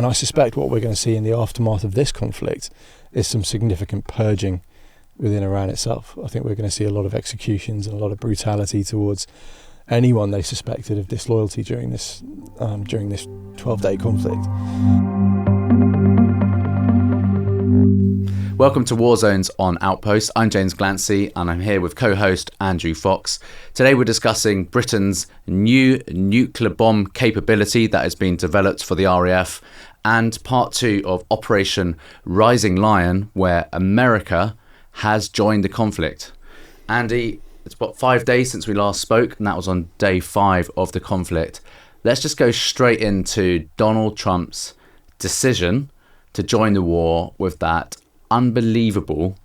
And I suspect what we're going to see in the aftermath of this conflict is some significant purging within Iran itself. I think we're going to see a lot of executions and a lot of brutality towards anyone they suspected of disloyalty during this 12-day conflict. Welcome to Warzones on Outpost. I'm James Glancy and I'm here with co-host Andrew Fox. Today we're discussing Britain's new nuclear bomb capability that has been developed for the RAF and part 2 of Operation Rising Lion, where America has joined the conflict. Andy, it's 5 days since we last spoke, and that was on day 5 of the conflict. Let's just go straight into Donald Trump's decision to join the war with that unbelievable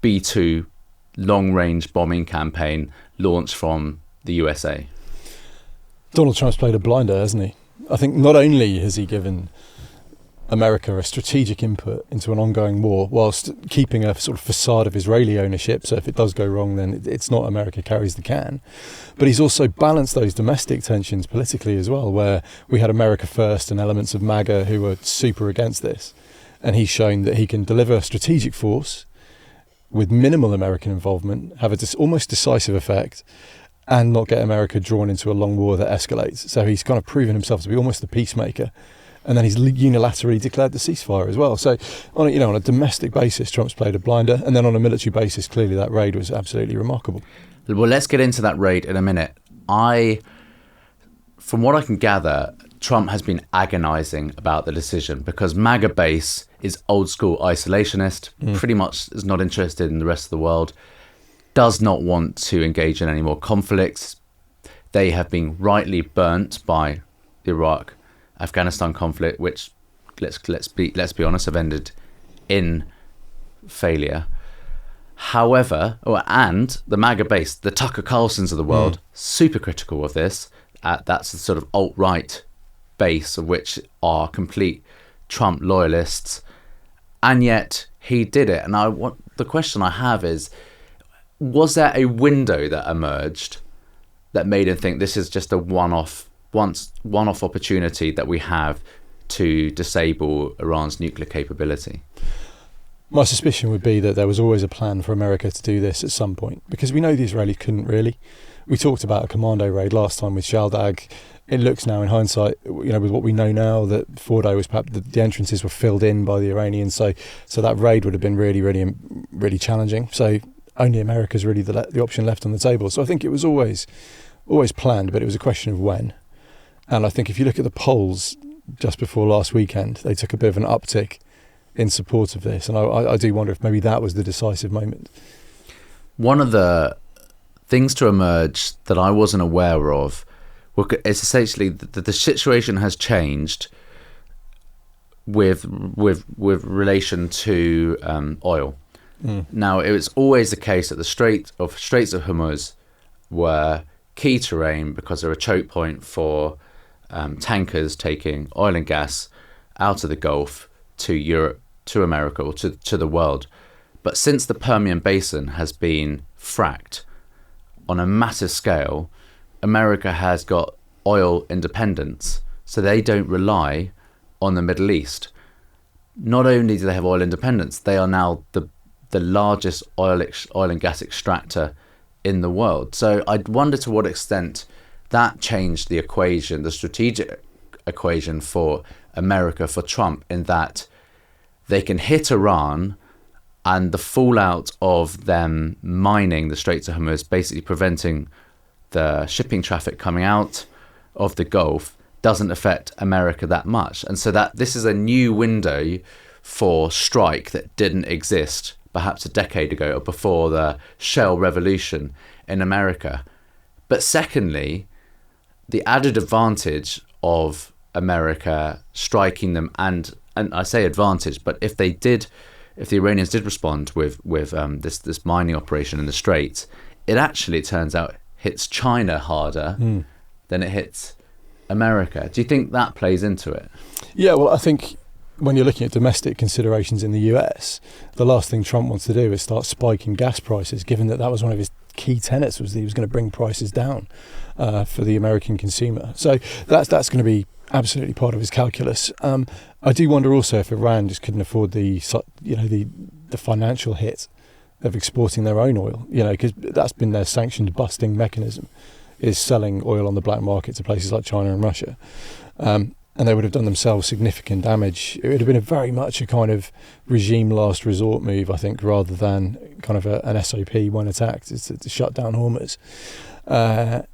B-2 long-range bombing campaign launched from the USA. Donald Trump's played a blinder, hasn't he? I think not only has he given America a strategic input into an ongoing war whilst keeping a sort of facade of Israeli ownership, so if it does go wrong then it's not America carries the can, but he's also balanced those domestic tensions politically as well, where we had America first and elements of MAGA who were super against this, and he's shown that he can deliver strategic force with minimal American involvement, have a almost decisive effect, and not get America drawn into a long war that escalates. So he's kind of proven himself to be almost the peacemaker. And then he's unilaterally declared the ceasefire as well. So on a domestic basis, Trump's played a blinder. And then on a military basis, clearly that raid was absolutely remarkable. Well, let's get into that raid in a minute. From what I can gather, Trump has been agonising about the decision because MAGA base is old school isolationist, pretty much is not interested in the rest of the world, does not want to engage in any more conflicts. They have been rightly burnt by the Iraq-Afghanistan conflict, which let's be honest, have ended in failure. However, and the MAGA base, the Tucker Carlsons of the world, super critical of this. That's the sort of alt-right base, of which are complete Trump loyalists, and yet he did it. And the question I have is, was there a window that emerged that made him think this is just a one-off opportunity that we have to disable Iran's nuclear capability? My suspicion would be that there was always a plan for America to do this at some point, because we know the Israelis couldn't really. We talked about a commando raid last time with Shaldag. It looks now in hindsight, with what we know now, that Fordo was perhaps the entrances were filled in by the Iranians. So that raid would have been really, really, really challenging. So only America's really the option left on the table. So I think it was always planned, but it was a question of when. And I think if you look at the polls just before last weekend, they took a bit of an uptick in support of this. And I do wonder if maybe that was the decisive moment. One of the things to emerge that I wasn't aware of is essentially that the situation has changed with relation to oil. Now, it was always the case that the Straits of Hormuz were key terrain because they're a choke point for tankers taking oil and gas out of the Gulf to Europe, to America, or to the world. But since the Permian Basin has been fracked on a massive scale, America has got oil independence, so they don't rely on the Middle East. Not only do they have oil independence, they are now the largest oil and gas extractor in the world. So I wonder to what extent that changed the equation, the strategic equation for America, for Trump, in that they can hit Iran, and the fallout of them mining the Straits of Hormuz, basically preventing the shipping traffic coming out of the Gulf, doesn't affect America that much. And so that this is a new window for strike that didn't exist perhaps a decade ago or before the Shell revolution in America. But secondly, the added advantage of America striking them, and I say advantage, but if the Iranians did respond with this mining operation in the Straits, it actually, turns out, hits China harder than it hits America. Do you think that plays into it? Yeah, well, I think when you're looking at domestic considerations in the US, the last thing Trump wants to do is start spiking gas prices, given that was one of his key tenets, was that he was going to bring prices down. for the American consumer. So that's going to be absolutely part of his calculus. I do wonder also if Iran just couldn't afford the financial hit of exporting their own oil, because that's been their sanctioned busting mechanism, is selling oil on the black market to places like China and Russia. And they would have done themselves significant damage. It would have been very much a kind of regime last resort move, I think, rather than kind of an SOP when attacked, is to shut down Hormuz. But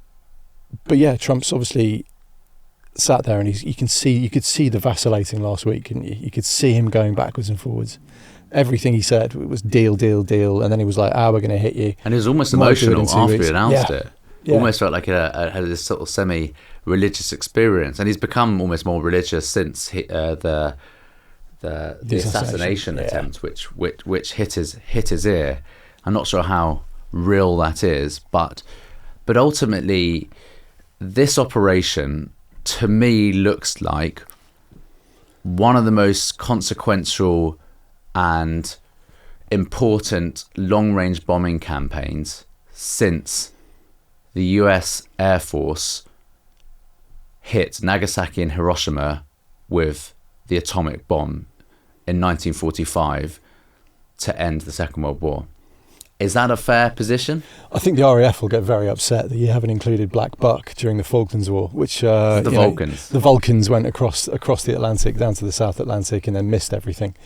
yeah, Trump's obviously sat there, and you could see the vacillating last week, couldn't you? You could see him going backwards and forwards. Everything he said was deal, and then he was like, we're going to hit you. And he was almost emotional after he announced it. Yeah. Almost felt like he had this sort of semi-religious experience, and he's become almost more religious since the assassination attempt, which hit his ear. I'm not sure how real that is, but ultimately, this operation to me looks like one of the most consequential and important long-range bombing campaigns since the US Air Force hit Nagasaki and Hiroshima with the atomic bomb in 1945 to end the Second World War. Is that a fair position? I think the RAF will get very upset that you haven't included Black Buck during the Falklands War, which the Vulcans went across the Atlantic down to the South Atlantic and then missed everything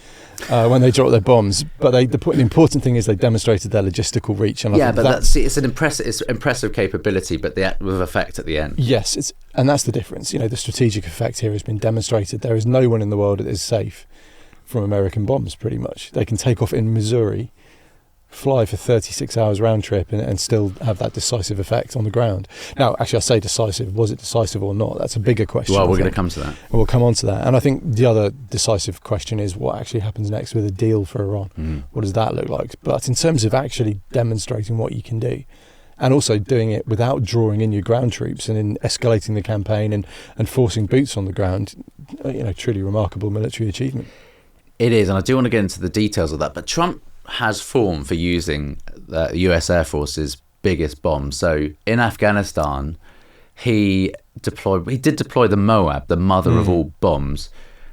when they dropped their bombs. But the important thing is they demonstrated their logistical reach. And it's an impressive capability, but with effect at the end. Yes, and that's the difference. The strategic effect here has been demonstrated. There is no one in the world that is safe from American bombs. Pretty much, they can take off in Missouri, fly for 36 hours round trip and still have that decisive effect on the ground. Now, actually, I say decisive. Was it decisive or not? That's a bigger question. Well, we're going to come to that. We'll come on to that. And I think the other decisive question is what actually happens next with a deal for Iran. What does that look like? But in terms of actually demonstrating what you can do, and also doing it without drawing in your ground troops and in escalating the campaign and forcing boots on the ground, truly remarkable military achievement. It is, and I do want to get into the details of that. But Trump has form for using the US Air Force's biggest bomb. So in Afghanistan, he did deploy the Moab, the mother of all bombs,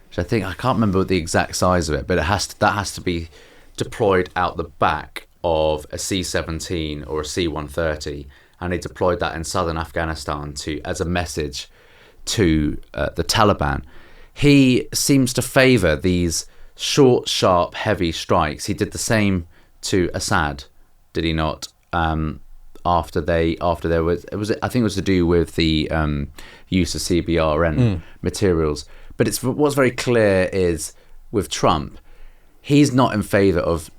which I can't remember the exact size of it, but that has to be deployed out the back of a C-17 or a C-130, and he deployed that in southern Afghanistan as a message to the Taliban. He seems to favour these short, sharp, heavy strikes. He did the same to Assad, did he not? After there was, I think it was to do with the use of CBRN materials. But what's very clear is with Trump, he's not in favour of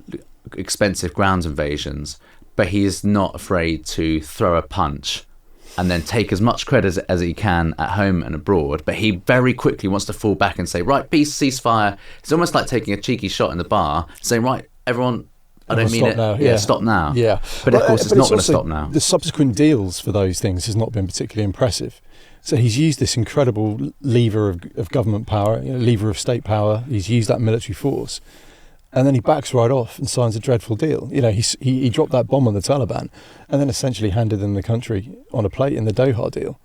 expensive ground invasions, but he is not afraid to throw a punch and then take as much credit as he can at home and abroad. But he very quickly wants to fall back and say, right, peace, ceasefire. It's almost like taking a cheeky shot in the bar, saying, right, everyone, I don't mean it. Now. Yeah, stop now. Yeah. But of course, it's not going to stop now. The subsequent deals for those things has not been particularly impressive. So he's used this incredible lever of government power, lever of state power. He's used that military force. And then he backs right off and signs a dreadful deal. He dropped that bomb on the Taliban and then essentially handed them the country on a plate in the Doha deal.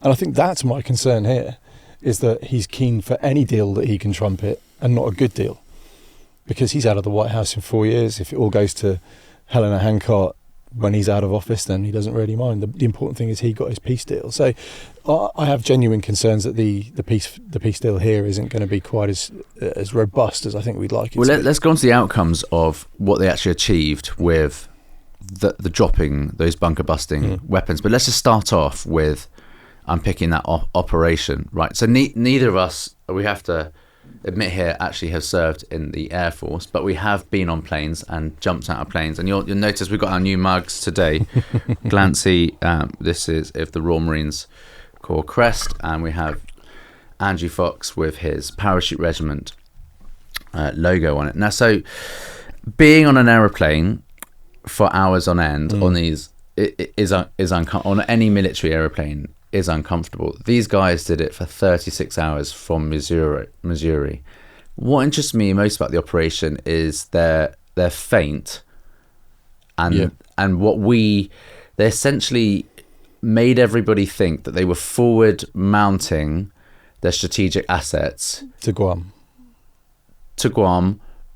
And I think that's my concern here, is that he's keen for any deal that he can trumpet and not a good deal. Because he's out of the White House in 4 years. If it all goes to hell in a handcart when he's out of office, then he doesn't really mind. The important thing is he got his peace deal. So I have genuine concerns that the peace deal here isn't going to be quite as robust as I think we'd like it to be. Let's go on to the outcomes of what they actually achieved with the dropping those bunker busting weapons. But let's just start off with unpicking that operation. Right. So neither of us, we have to admit here, actually have served in the Air Force, but we have been on planes and jumped out of planes. And you'll notice we've got our new mugs today. Glancy, this is of the Royal Marines Corps crest, and we have Andrew Fox with his Parachute Regiment logo on it. Now, so being on an aeroplane for hours on end on these on any military aeroplane is uncomfortable. These guys did it for 36 hours from Missouri. What interests me most about the operation is their feint and what they essentially made everybody think that they were forward mounting their strategic assets to Guam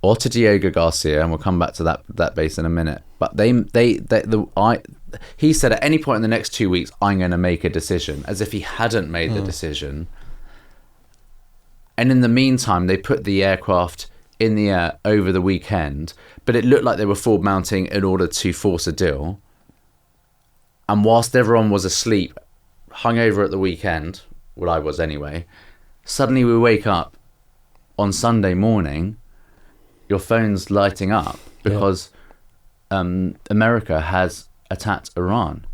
or to Diego Garcia, and we'll come back to that base in a minute. But he said at any point in the next 2 weeks, I'm going to make a decision, as if he hadn't made the decision. And in the meantime, they put the aircraft in the air over the weekend, but it looked like they were forward mounting in order to force a deal. And whilst everyone was asleep, hungover at the weekend, well, I was anyway, suddenly we wake up on Sunday morning, your phone's lighting up because America has attacked Iran.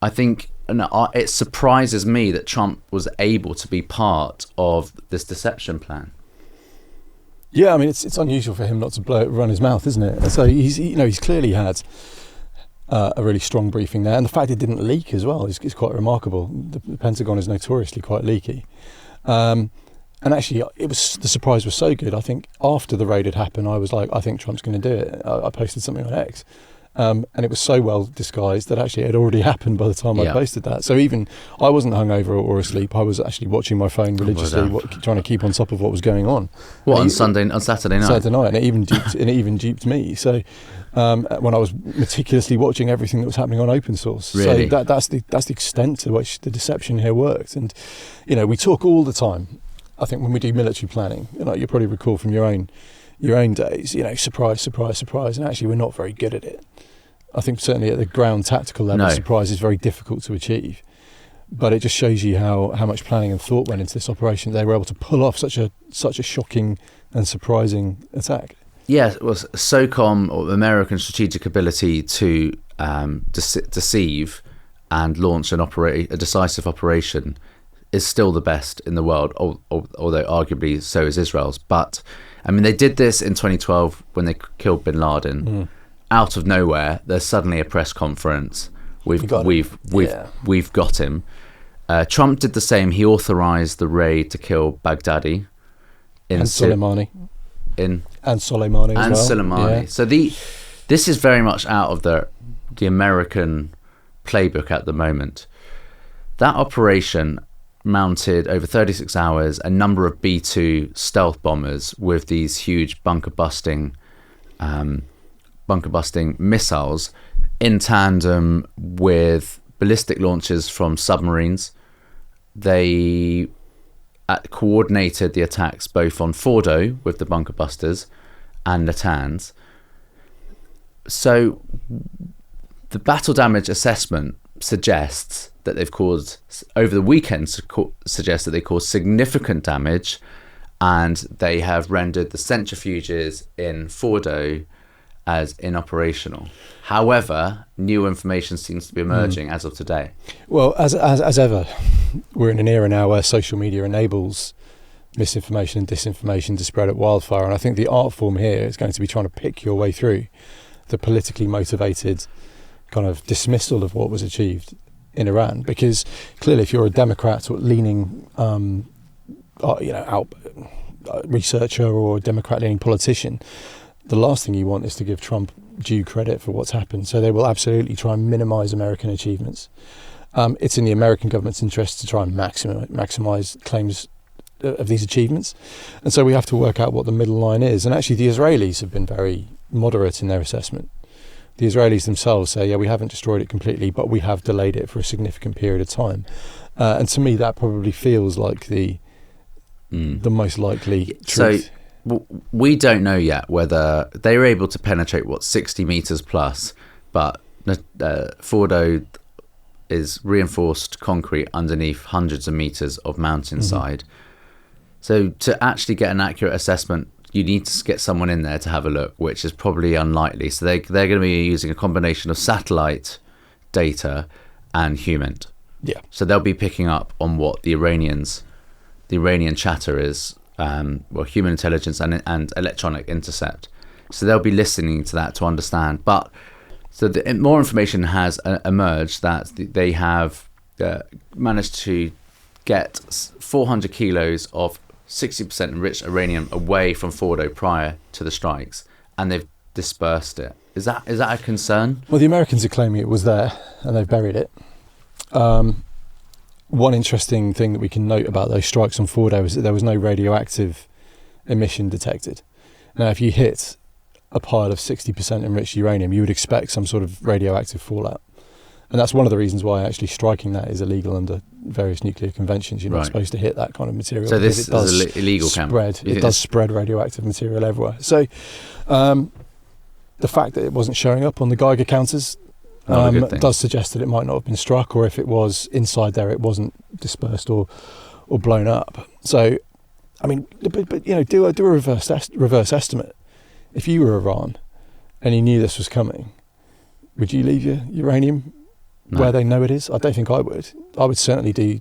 I think it surprises me that Trump was able to be part of this deception plan. Yeah, I mean, it's unusual for him not to run his mouth, isn't it? So he's clearly had a really strong briefing there, and the fact it didn't leak as well is quite remarkable. The Pentagon is notoriously quite leaky. And actually, the surprise was so good. I think after the raid had happened, I was like, I think Trump's going to do it. I posted something on X. And it was so well disguised that actually it had already happened by the time I posted that. So even I wasn't hungover or asleep. I was actually watching my phone religiously, trying to keep on top of what was going on. On Saturday night? Saturday night, and it even duped me. So when I was meticulously watching everything that was happening on open source. Really? So that's the extent to which the deception here worked. And we talk all the time. I think when we do military planning, you probably recall from your own days, surprise, surprise, surprise, and actually we're not very good at it. I think certainly at the ground tactical level, surprise is very difficult to achieve. But it just shows you how much planning and thought went into this operation. They were able to pull off such a shocking and surprising attack. Yeah, it was SOCOM, or American strategic ability to deceive and launch a decisive operation, is still the best in the world, although arguably so is Israel's. But I mean, they did this in 2012 when they killed bin Laden. Out of nowhere, there's suddenly a press conference. We've got him. Trump did the same. He authorized the raid to kill Baghdadi and Soleimani. And Soleimani as and well. Soleimani. Yeah. So this is very much out of the American playbook at the moment. That operation mounted over 36 hours a number of B-2 stealth bombers with these huge bunker busting missiles in tandem with ballistic launches from submarines. They coordinated the attacks both on Fordo with the bunker busters and Natanz. So the battle damage assessment suggests that they've caused, over the weekend, suggests that they caused significant damage, and they have rendered the centrifuges in Fordo as inoperational. However, new information seems to be emerging as of today. Well, as ever, we're in an era now where social media enables misinformation and disinformation to spread at wildfire, and I think the art form here is going to be trying to pick your way through the politically motivated kind of dismissal of what was achieved in Iran, because clearly if you're a Democrat or leaning researcher or a Democrat leaning politician, the last thing you want is to give Trump due credit for what's happened. So they will absolutely try and minimize American achievements. It's in the American government's interest to try and maximize claims of these achievements, and so we have to work out what the middle line is. And actually the Israelis have been very moderate in their assessment. The Israelis themselves say, we haven't destroyed it completely, but we have delayed it for a significant period of time. And to me, that probably feels like the most likely truth. So we don't know yet whether they were able to penetrate 60 meters plus, but Fordo is reinforced concrete underneath hundreds of meters of mountainside. So to actually get an accurate assessment, you need to get someone in there to have a look, which is probably unlikely. So they're going to be using a combination of satellite data and human. Yeah. So they'll be picking up on what the Iranian chatter is, human intelligence and electronic intercept. So they'll be listening to that to understand. But so more information has emerged that they have managed to get 400 kilos of 60% enriched uranium away from Fordo prior to the strikes, and they've dispersed it. Is that a concern? Well, the Americans are claiming it was there, and they've buried it. One interesting thing that we can note about those strikes on Fordo is that there was no radioactive emission detected. Now, if you hit a pile of 60% enriched uranium, you would expect some sort of radioactive fallout. And that's one of the reasons why actually striking that is illegal under various nuclear conventions. You're not supposed to hit that kind of material. So this is an illegal spread. It does spread radioactive material everywhere. So the fact that it wasn't showing up on the Geiger counters does suggest that it might not have been struck, or if it was inside there, it wasn't dispersed or blown up. So, I mean, but you know, do a reverse estimate. If you were Iran and you knew this was coming, would you leave your uranium where they know it is? I don't think I would. I would certainly do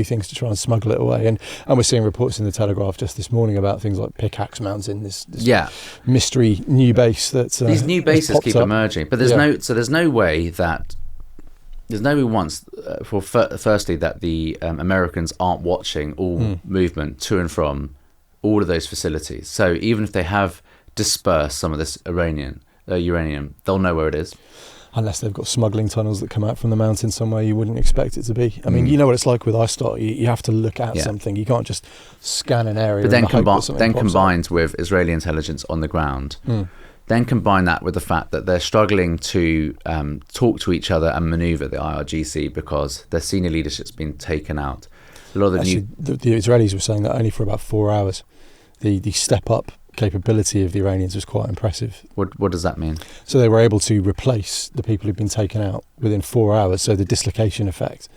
things to try and smuggle it away. And we're seeing reports in the Telegraph just this morning about things like Pickaxe Mountain, this mystery new base that these new bases keep emerging. But there's no way that nobody wants firstly that the Americans aren't watching all movement to and from all of those facilities. So even if they have dispersed some of this uranium, they'll know where it is. Unless they've got smuggling tunnels that come out from the mountain somewhere you wouldn't expect it to be. I mean, you know what it's like with ISTAR. You have to look at something. You can't just scan an area. But then combined with Israeli intelligence on the ground, then combine that with the fact that they're struggling to talk to each other and manoeuvre the IRGC because their senior leadership's been taken out. A lot of the Israelis were saying that only for about 4 hours. The step up capability of the Iranians was quite impressive. What does that mean? So they were able to replace the people who'd been taken out within 4 hours. So the dislocation effect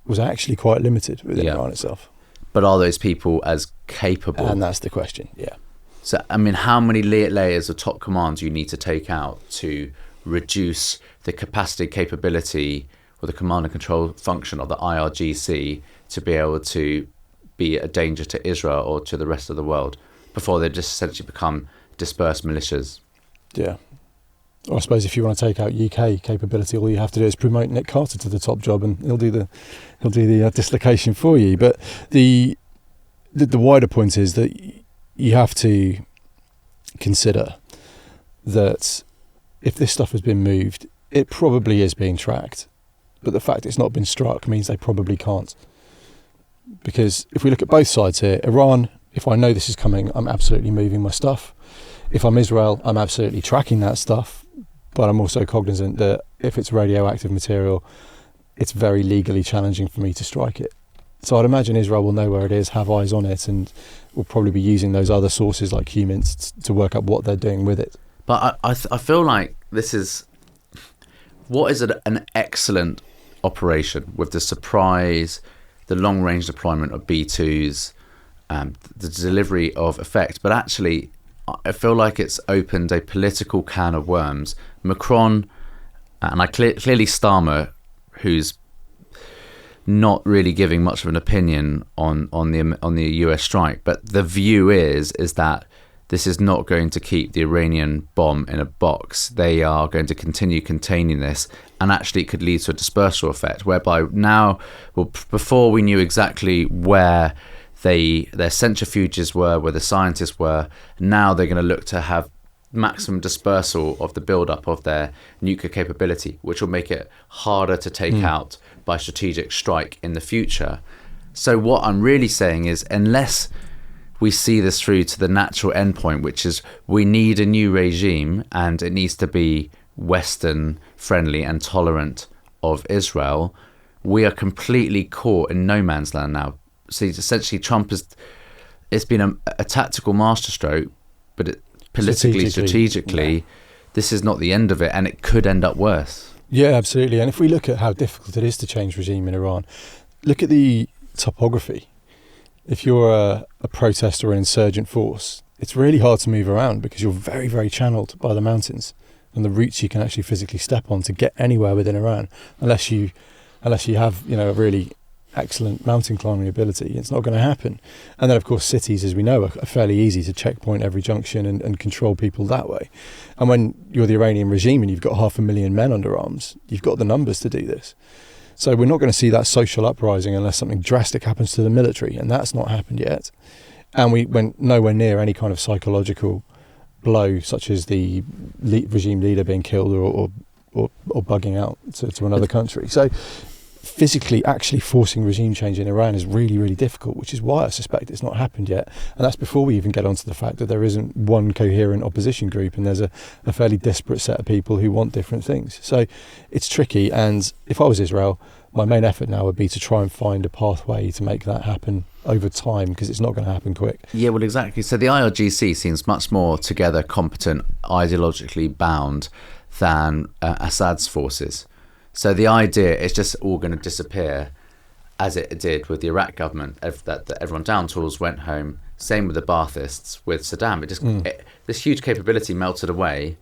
was actually quite limited within Iran itself. But are those people as capable? And that's the question. Yeah. So I mean, how many layers of top command do you need to take out to reduce the capacity, capability, or the command and control function of the IRGC to be able to be a danger to Israel or to the rest of the world before they just essentially become dispersed militias? Yeah. Or I suppose if you want to take out UK capability, all you have to do is promote Nick Carter to the top job, and he'll do the dislocation for you. But the wider point is that you have to consider that if this stuff has been moved, it probably is being tracked. But the fact it's not been struck means they probably can't. Because if we look at both sides here, Iran, if I know this is coming, I'm absolutely moving my stuff. If I'm Israel, I'm absolutely tracking that stuff. But I'm also cognizant that if it's radioactive material, it's very legally challenging for me to strike it. So I'd imagine Israel will know where it is, have eyes on it, and will probably be using those other sources like humans to work out what they're doing with it. But I feel like this is an excellent operation with the surprise, the long-range deployment of B2s, the delivery of effect. But actually, I feel like it's opened a political can of worms. Macron, and clearly Starmer, who's not really giving much of an opinion on the US strike, but the view is that this is not going to keep the Iranian bomb in a box. They are going to continue containing this, and actually it could lead to a dispersal effect, whereby now, before we knew exactly where their centrifuges were, where the scientists were, now they're going to look to have maximum dispersal of the build-up of their nuclear capability, which will make it harder to take out by strategic strike in the future. So what I'm really saying is, unless we see this through to the natural endpoint, which is we need a new regime and it needs to be Western friendly and tolerant of Israel, we are completely caught in no man's land now. So essentially Trump it's been a tactical masterstroke, but politically, strategically, this is not the end of it, and it could end up worse. Yeah, absolutely. And if we look at how difficult it is to change regime in Iran, look at the topography. If you're a protest or an insurgent force, it's really hard to move around because you're very, very channeled by the mountains and the routes you can actually physically step on to get anywhere within Iran, unless you have, a really excellent mountain climbing ability. It's not going to happen. And then, of course, cities, as we know, are fairly easy to checkpoint every junction and control people that way. And when you're the Iranian regime and you've got 500,000 men under arms, you've got the numbers to do this. So we're not going to see that social uprising unless something drastic happens to the military, and that's not happened yet. And we went nowhere near any kind of psychological blow, such as the regime leader being killed or bugging out to another country. So physically actually forcing regime change in Iran is really, really difficult, which is why I suspect it's not happened yet. And that's before we even get onto the fact that there isn't one coherent opposition group, and there's a fairly disparate set of people who want different things. So it's tricky. And if I was Israel, my main effort now would be to try and find a pathway to make that happen over time, because it's not going to happen quick. Yeah, well, exactly. So the IRGC seems much more together, competent, ideologically bound than Assad's forces. So the idea is just all going to disappear, as it did with the Iraq government. That everyone down tools went home. Same with the Baathists with Saddam. This huge capability melted away.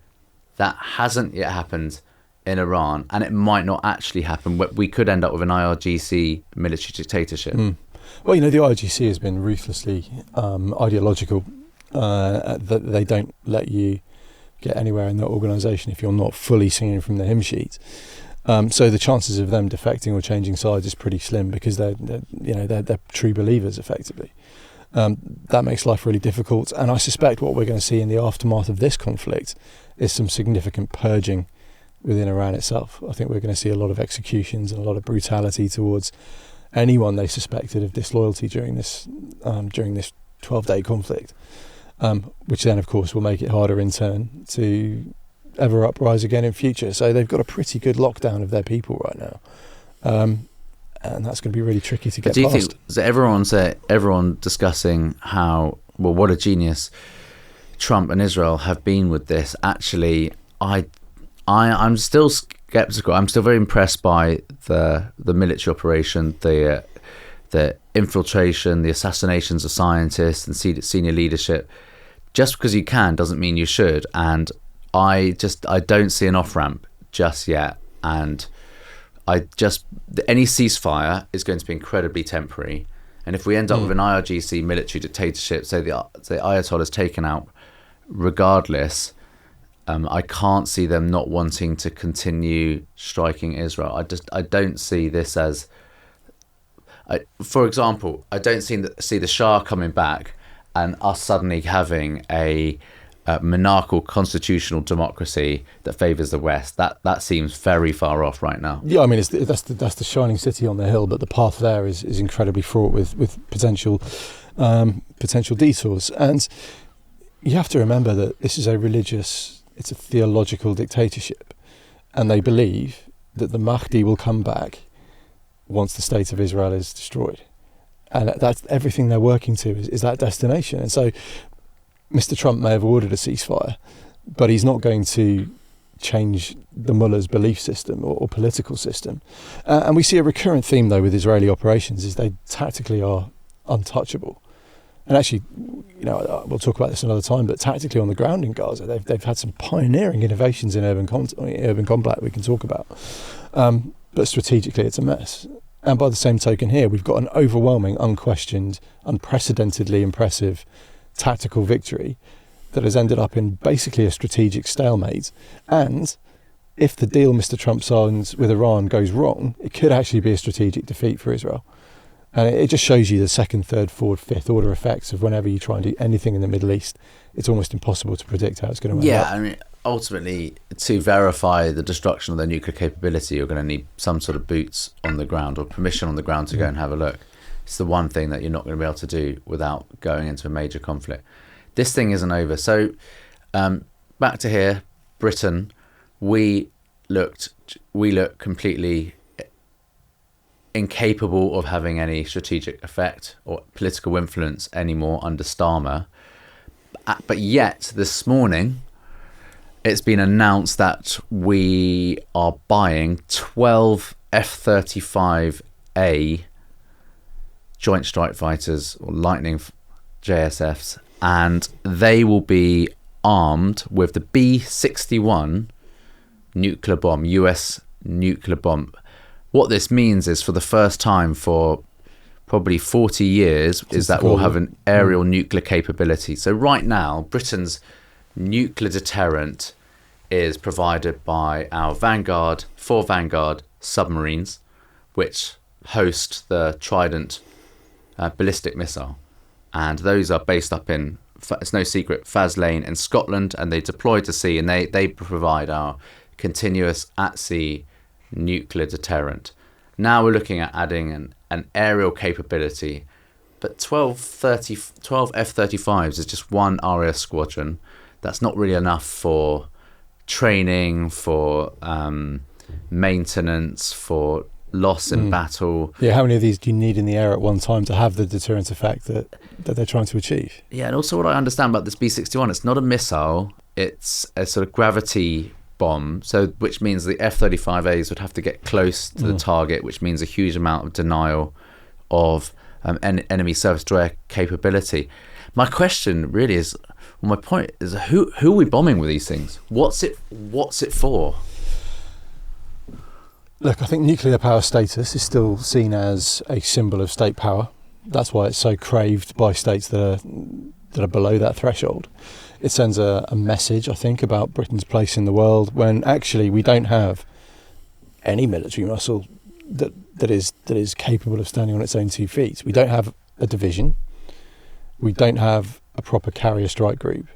That hasn't yet happened in Iran, and it might not actually happen. We could end up with an IRGC military dictatorship. Well, the IRGC has been ruthlessly ideological. That they don't let you get anywhere in that organisation if you're not fully singing from the hymn sheet. So the chances of them defecting or changing sides is pretty slim, because they're true believers effectively. That makes life really difficult, and I suspect what we're going to see in the aftermath of this conflict is some significant purging within Iran itself. I think we're going to see a lot of executions and a lot of brutality towards anyone they suspected of disloyalty during this 12-day conflict, which then of course will make it harder in turn to ever uprise again in future. So they've got a pretty good lockdown of their people right now, and that's going to be really tricky to get past. Do you think that everyone discussing how, well, what a genius Trump and Israel have been with this? Actually, I'm still skeptical. I'm still very impressed by the military operation, the infiltration, the assassinations of scientists and senior leadership. Just because you can doesn't mean you should, and I don't see an off-ramp just yet, and any ceasefire is going to be incredibly temporary, and if we end up with an IRGC military dictatorship, say the Ayatollah is taken out regardless, I can't see them not wanting to continue striking Israel. I don't see this as, for example, I don't see the Shah coming back and us suddenly having a monarchical constitutional democracy that favours the West. That seems very far off right now. Yeah, I mean, that's the shining city on the hill, but the path there is incredibly fraught with potential detours. And you have to remember that this is it's a theological dictatorship, and they believe that the Mahdi will come back once the state of Israel is destroyed. And that's everything they're working to is that destination. And so Mr. Trump may have ordered a ceasefire, but he's not going to change the mullah's belief system or political system. And we see a recurrent theme, though, with Israeli operations is they tactically are untouchable. And actually, we'll talk about this another time, but tactically on the ground in Gaza, they've had some pioneering innovations in urban combat we can talk about. But strategically, it's a mess. And by the same token here, we've got an overwhelming, unquestioned, unprecedentedly impressive tactical victory that has ended up in basically a strategic stalemate. And if the deal Mr. Trump signs with Iran goes wrong, it could actually be a strategic defeat for Israel. And it just shows you the second, third, fourth, fifth order effects of whenever you try and do anything in the Middle East, it's almost impossible to predict how it's going to end up. Yeah, I mean, ultimately, to verify the destruction of their nuclear capability, you're going to need some sort of boots on the ground or permission on the ground to go and have a look. It's the one thing that you're not going to be able to do without going into a major conflict. This thing isn't over. So back to here, Britain, we look completely incapable of having any strategic effect or political influence anymore under Starmer. But yet, this morning, it's been announced that we are buying 12 F-35A Joint Strike Fighters, or Lightning JSFs, and they will be armed with the B-61 nuclear bomb, US nuclear bomb. What this means is, for the first time for probably 40 years, is that we'll have an aerial nuclear capability. So right now, Britain's nuclear deterrent is provided by our four Vanguard submarines, which host the Trident ballistic missile. And those are based up in, it's no secret, Faslane in Scotland, and they deploy to sea, and they provide our continuous at-sea nuclear deterrent. Now we're looking at adding an aerial capability. But 12 F-35s is just one RAF squadron. That's not really enough for training, for maintenance, for loss in battle. Yeah, how many of these do you need in the air at one time to have the deterrent effect that they're trying to achieve? Yeah, and also what I understand about this B-61, it's not a missile, it's a sort of gravity bomb, so which means the F-35As would have to get close to the target, which means a huge amount of denial of enemy surface to air capability. My question really is, my point is, who are we bombing with these things? What's it for? Look, I think nuclear power status is still seen as a symbol of state power. That's why it's so craved by states that are below that threshold. It sends a message, I think, about Britain's place in the world, when actually we don't have any military muscle that is capable of standing on its own 2 feet. We don't have a division, we don't have a proper carrier strike group,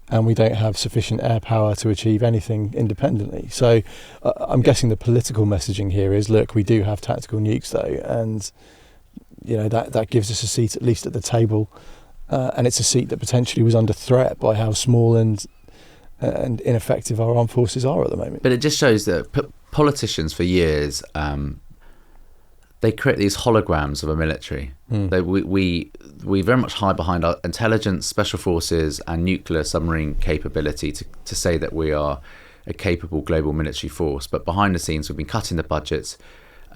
and we don't have sufficient air power to achieve anything independently. So I'm guessing the political messaging here is, look, we do have tactical nukes though, and that gives us a seat at least at the table, and it's a seat that potentially was under threat by how small and ineffective our armed forces are at the moment. But it just shows that politicians for years, they create these holograms of a military. We very much hide behind our intelligence, special forces and nuclear submarine capability to say that we are a capable global military force. But behind the scenes, we've been cutting the budgets.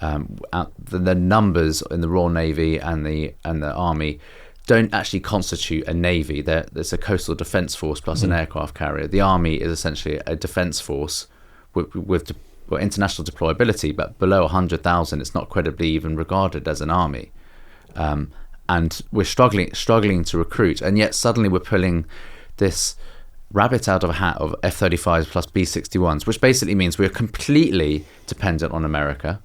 The numbers in the Royal Navy and the Army don't actually constitute a navy. There's a coastal defence force plus an aircraft carrier. The Army is essentially a defence force with international deployability, but below 100,000, it's not credibly even regarded as an army. And we're struggling to recruit, and yet suddenly we're pulling this rabbit out of a hat of F-35s plus B-61s, which basically means we're completely dependent on America.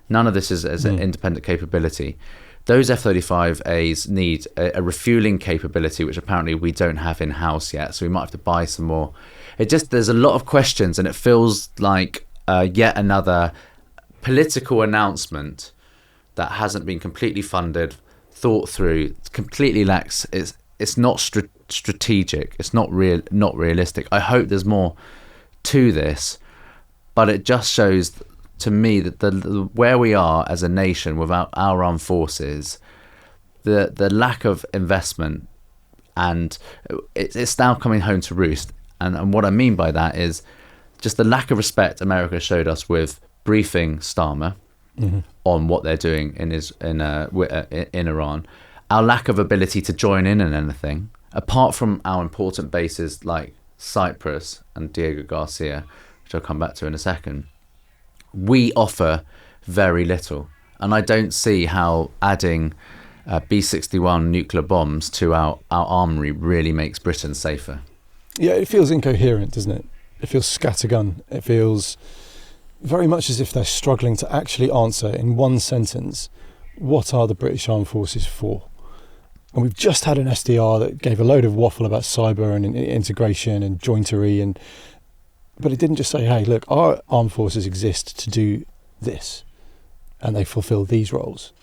None of this is an independent capability. Those F-35As need a refueling capability, which apparently we don't have in-house yet, so we might have to buy some more. There's a lot of questions, and it feels like yet another political announcement that hasn't been completely funded, thought through, completely lacks. It's not strategic. It's not realistic. I hope there's more to this, but it just shows to me that the where we are as a nation without our armed forces, the lack of investment, and it's now coming home to roost. And what I mean by that is just the lack of respect America showed us with briefing Starmer on what they're doing in Iran. Our lack of ability to join in anything, apart from our important bases like Cyprus and Diego Garcia, which I'll come back to in a second. We offer very little, and I don't see how adding B-61 nuclear bombs to our armoury really makes Britain safer. Yeah, it feels incoherent, doesn't it? It feels scattergun. It feels very much as if they're struggling to actually answer in one sentence, what are the British Armed Forces for? And we've just had an SDR that gave a load of waffle about cyber and integration and jointery, but it didn't just say, hey, look, our armed forces exist to do this, and they fulfill these roles.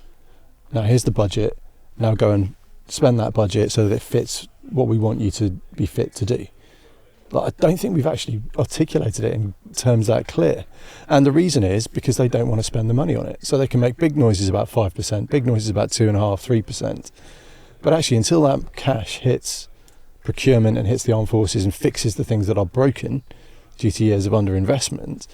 Now here's the budget. Now go and spend that budget so that it fits what we want you to be fit to do. I don't think we've actually articulated it in terms that clear. And the reason is because they don't want to spend the money on it. So they can make big noises about 5%, big noises about 2.5%, 3%. But actually, until that cash hits procurement and hits the armed forces and fixes the things that are broken due to years of underinvestment,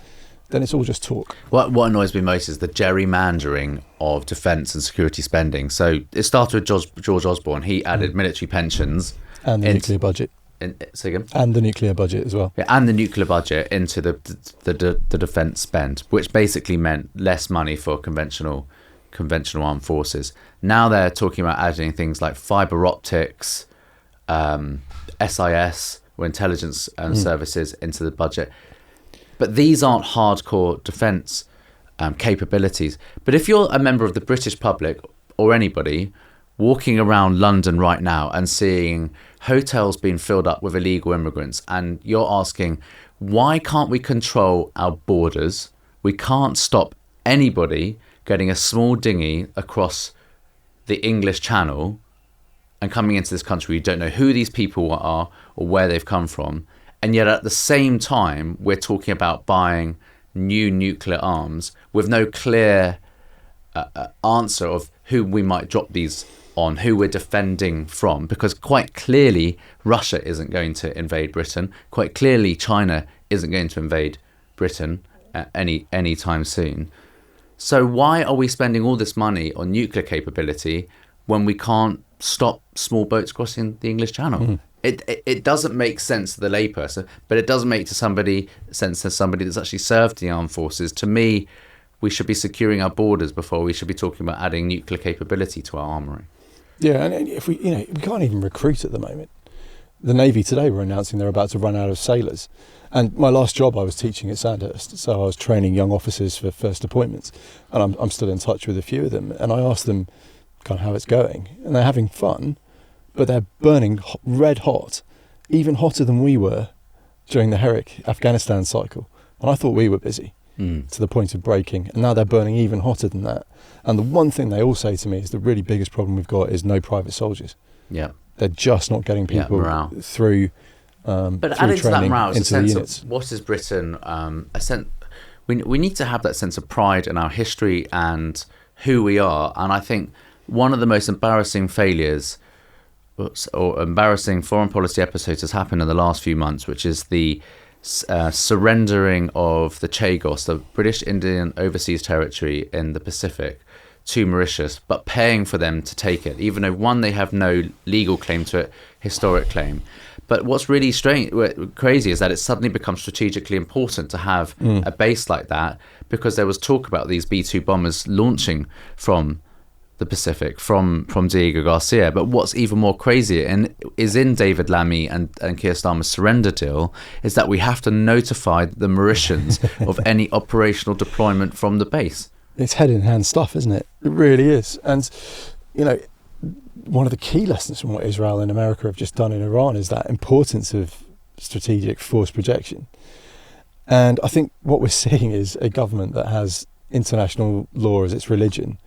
then it's all just talk. What annoys me most is the gerrymandering of defence and security spending. So it started with George Osborne. He added military pensions. And the nuclear budget. And the nuclear budget as well. Yeah, and the nuclear budget into the defence spend, which basically meant less money for conventional armed forces. Now they're talking about adding things like fibre optics, SIS, or intelligence services into the budget. But these aren't hardcore defence capabilities. But if you're a member of the British public or anybody walking around London right now and seeing hotels being filled up with illegal immigrants, and you're asking, why can't we control our borders? We can't stop anybody getting a small dinghy across the English Channel and coming into this country. You don't know who these people are or where they've come from. And yet at the same time, we're talking about buying new nuclear arms with no clear answer of who we might drop these on, who we're defending from, because quite clearly Russia isn't going to invade Britain. Quite clearly China isn't going to invade Britain any time soon. So why are we spending all this money on nuclear capability when we can't stop small boats crossing the English Channel? Mm. It doesn't make sense to the layperson, but it does make sense to somebody that's actually served the armed forces. To me, we should be securing our borders before we should be talking about adding nuclear capability to our armoury. Yeah, and if we can't even recruit at the moment. The Navy today were announcing they're about to run out of sailors. And my last job, I was teaching at Sandhurst, so I was training young officers for first appointments, and I'm still in touch with a few of them. And I asked them kind of how it's going, and they're having fun, but they're burning red hot, even hotter than we were during the Herrick Afghanistan cycle. And I thought we were busy to the point of breaking, and now they're burning even hotter than that. And the one thing they all say to me is the really biggest problem we've got is no private soldiers. Yeah, they're just not getting people through. But adding to that morale is a sense of what is Britain. We need to have that sense of pride in our history and who we are. And I think one of the most embarrassing failures or embarrassing foreign policy episodes has happened in the last few months, which is the surrendering of the Chagos, the British Indian overseas territory in the Pacific, to Mauritius, but paying for them to take it, even though, one, they have no legal claim to it, historic claim. But what's really crazy is that it's suddenly become strategically important to have a base like that, because there was talk about these B-2 bombers launching from the Pacific, from Diego Garcia. But what's even more crazy and is in David Lammy and Keir Starmer's surrender deal is that we have to notify the Mauritians of any operational deployment from the base. It's head-in-hand stuff, isn't it? It really is. And, one of the key lessons from what Israel and America have just done in Iran is that importance of strategic force projection. And I think what we're seeing is a government that has international law as its religion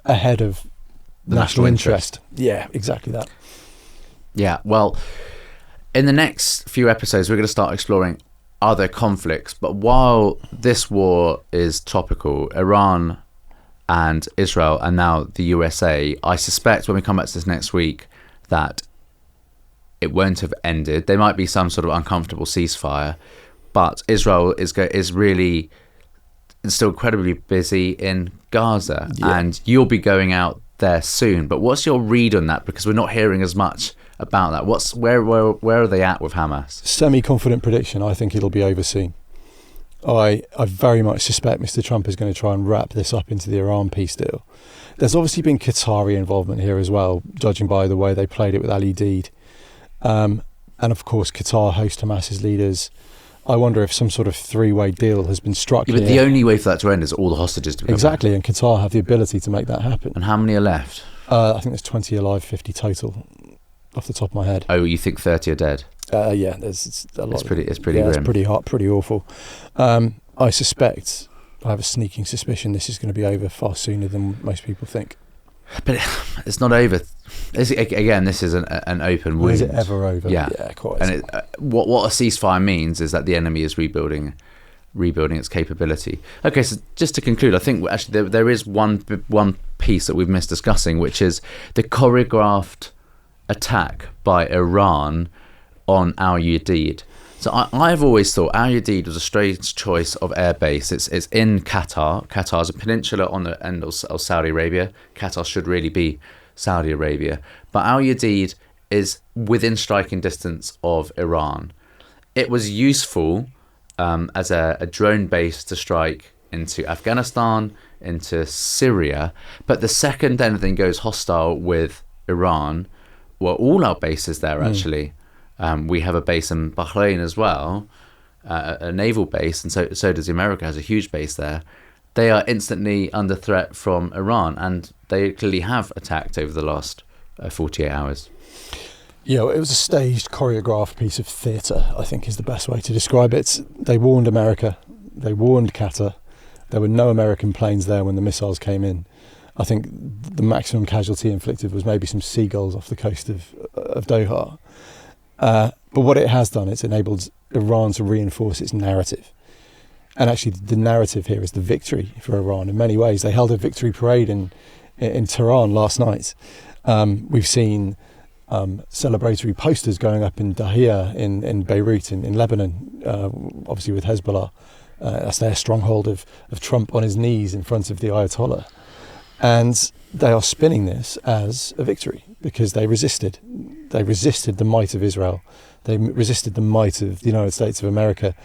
ahead of the national interest. Yeah, exactly that. Yeah, well, in the next few episodes, we're going to start exploring other conflicts. But while this war is topical, Iran and Israel and now the USA, I suspect when we come back to this next week that it won't have ended. There might be some sort of uncomfortable ceasefire, but Israel is really still incredibly busy in Gaza, and you'll be going out there soon. But what's your read on that? Because we're not hearing as much about that. Where are they at with Hamas? Semi-confident prediction, I think it'll be overseen. I very much suspect Mr. Trump is going to try and wrap this up into the Iran peace deal. There's obviously been Qatari involvement here as well, judging by the way they played it with Ali Deed. And of course, Qatar host Hamas's leaders. I wonder if some sort of three-way deal has been struck here. But the only way for that to end is all the hostages to become exactly, and Qatar have the ability to make that happen. And how many are left? I think there's 20 alive, 50 total, off the top of my head. Oh, you think 30 are dead? Yeah, there's a lot. It's pretty grim. It's pretty hot, pretty awful. I suspect, I have a sneaking suspicion this is going to be over far sooner than most people think. But it's not over. Again, this is an open wound. Is it ever over? Yeah, quite. And what a ceasefire means is that the enemy is rebuilding its capability. Okay, so just to conclude, I think actually there is one piece that we've missed discussing, which is the choreographed attack by Iran on Al Udeid. So I've always thought Al Udeid was a strange choice of air base. It's in Qatar. Qatar is a peninsula on the end of Saudi Arabia. Qatar should really be Saudi Arabia. But Al Udeid is within striking distance of Iran. It was useful as a drone base to strike into Afghanistan, into Syria. But the second anything goes hostile with Iran, well, all our bases there actually. We have a base in Bahrain as well, a naval base, and so does America, has a huge base there. They are instantly under threat from Iran, and they clearly have attacked over the last 48 hours. Yeah, well, it was a staged, choreographed piece of theatre, I think is the best way to describe it. They warned America, they warned Qatar, There were no American planes there when the missiles came in. I think the maximum casualty inflicted was maybe some seagulls off the coast of Doha. But what it has done, it's enabled Iran to reinforce its narrative. And actually, the narrative here is the victory for Iran in many ways. They held a victory parade in Tehran last night. We've seen celebratory posters going up in Dahia, in Beirut, in Lebanon, obviously with Hezbollah. That's their stronghold of Trump on his knees in front of the Ayatollah. And they are spinning this as a victory because they resisted. They resisted the might of Israel. They resisted the might of the United States of America.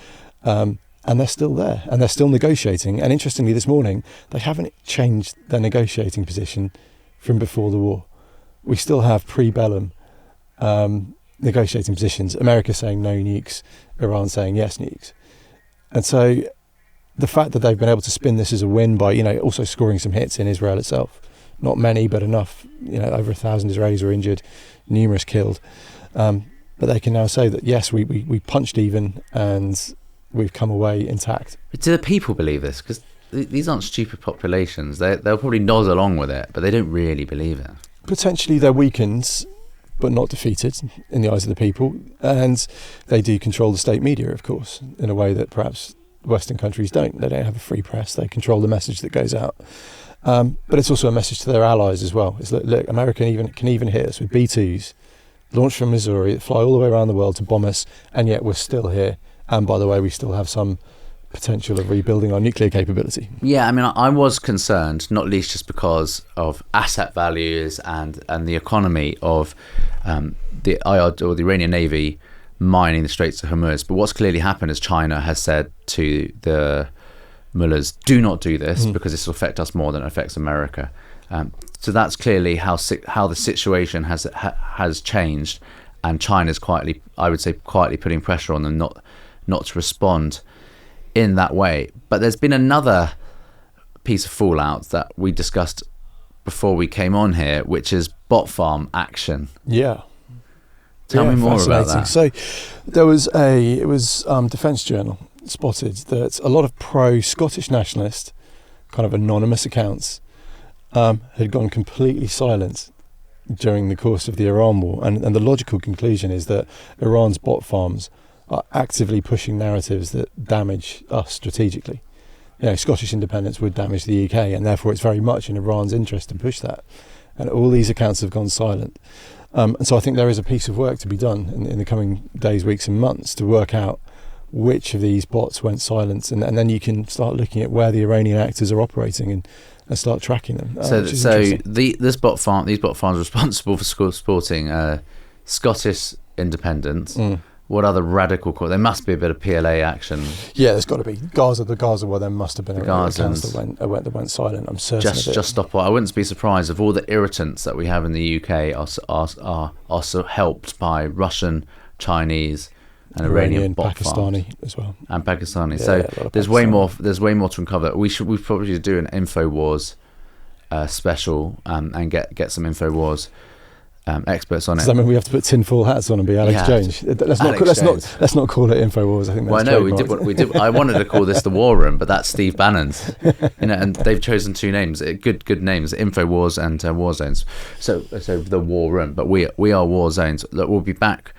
And they're still there, and they're still negotiating. And interestingly, this morning, they haven't changed their negotiating position from before the war. We still have pre-bellum negotiating positions. America saying no nukes, Iran saying yes nukes. And so the fact that they've been able to spin this as a win by, also scoring some hits in Israel itself, not many, but enough, over 1,000 Israelis were injured, numerous killed. But they can now say that, yes, we punched even and we've come away intact. Do the people believe this? Because these aren't stupid populations. They'll probably nod along with it, but they don't really believe it. Potentially they're weakened, but not defeated in the eyes of the people. And they do control the state media, of course, in a way that perhaps Western countries don't. They don't have a free press. They control the message that goes out. But it's also a message to their allies as well. It's like, look, America can even hit us with B-2s, launched from Missouri, fly all the way around the world to bomb us, and yet we're still here. And by the way, we still have some potential of rebuilding our nuclear capability. Yeah, I mean, I was concerned, not least just because of asset values and the economy of the Iranian Navy mining the Straits of Hormuz. But what's clearly happened is China has said to the mullahs, do not do this because this will affect us more than it affects America. So that's clearly how the situation has changed, and China's quietly putting pressure on them not to respond in that way. But there's been another piece of fallout that we discussed before we came on here, which is bot farm action. Yeah. Tell me more about that. So there was Defence Journal spotted that a lot of pro-Scottish nationalist kind of anonymous accounts had gone completely silent during the course of the Iran war. And the logical conclusion is that Iran's bot farms are actively pushing narratives that damage us strategically. Scottish independence would damage the UK, and therefore it's very much in Iran's interest to push that. And all these accounts have gone silent. And so I think there is a piece of work to be done in the coming days, weeks and months to work out which of these bots went silent, and then you can start looking at where the Iranian actors are operating and start tracking them. These bot farms are responsible for supporting Scottish independence. What other radical cause? There must be a bit of PLA action. Yeah, there's got to be. The Gaza, well, there must have been accounts that went silent. I'm certain of it. Just stop. I wouldn't be surprised if all the irritants that we have in the UK are so helped by Russian, Chinese, and Iranian bot Pakistani farms. as well, and Pakistani. Yeah, so there's way more. There's way more to uncover. We probably do an InfoWars special and get some InfoWars experts on it. Does that mean we have to put tinfoil hats on and be Alex Jones? Let's not call it InfoWars. I think that's we did. I wanted to call this the War Room, but that's Steve Bannon's. And they've chosen two names, good names, InfoWars and Warzones. So the War Room, but we are Warzones. Look, we'll be back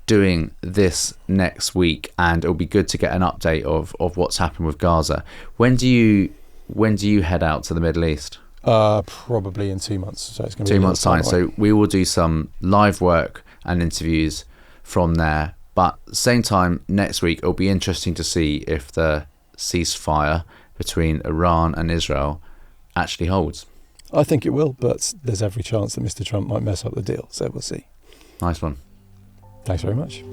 doing this next week, and it'll be good to get an update of what's happened with Gaza. When do you head out to the Middle East? Probably in 2 months. So it's going to be 2 months' time. So we will do some live work and interviews from there. But same time next week, it'll be interesting to see if the ceasefire between Iran and Israel actually holds. I think it will, but there's every chance that Mr. Trump might mess up the deal. So we'll see. Nice one. Thanks very much.